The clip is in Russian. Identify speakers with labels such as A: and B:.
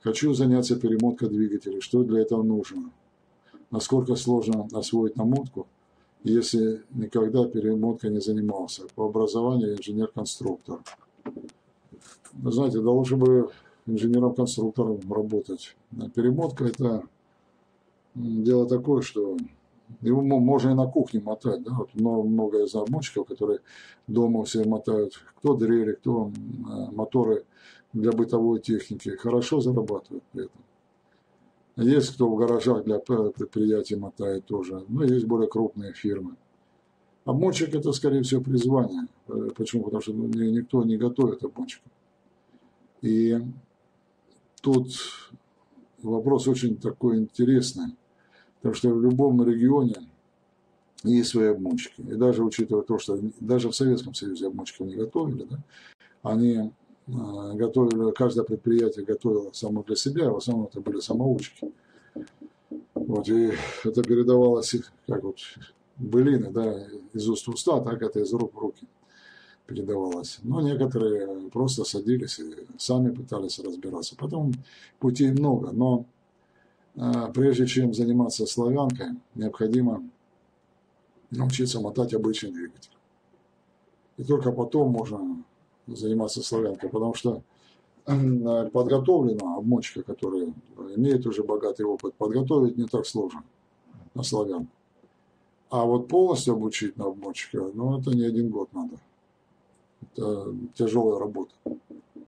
A: Хочу заняться перемоткой двигателя. Что для этого нужно? Насколько сложно освоить намотку, если никогда перемоткой не занимался? По образованию инженер-конструктор. Вы знаете, да лучше бы инженером-конструктором работать. Перемотка – это дело такое, что его можно и на кухне мотать. Да? Вот много из обмотчиков, которые дома все мотают. Кто дрели, кто моторы для бытовой техники. Хорошо зарабатывают при этом. Есть кто в гаражах для предприятий мотает тоже. Но есть более крупные фирмы. Обмотчик – это, скорее всего, призвание. Почему? Потому что никто не готовит обмотчиков. И тут вопрос очень такой интересный. Потому что в любом регионе есть свои обмотчики. И даже учитывая то, что даже в Советском Союзе обмотчиков не готовили, да, они готовили, каждое предприятие готовило само для себя, а в основном это были самоучки. Вот, и это передавалось, как вот былины, да, из уст в уста, так это из рук в руки передавалось. Но некоторые просто садились и сами пытались разбираться. Потом путей много, но прежде чем заниматься славянкой, необходимо научиться мотать обычный двигатель. И только потом можно заниматься славянкой, потому что подготовленного обмотчика, который имеет уже богатый опыт, подготовить не так сложно на славянку. А вот полностью обучить на обмотчика, ну это не один год надо. Это тяжелая работа.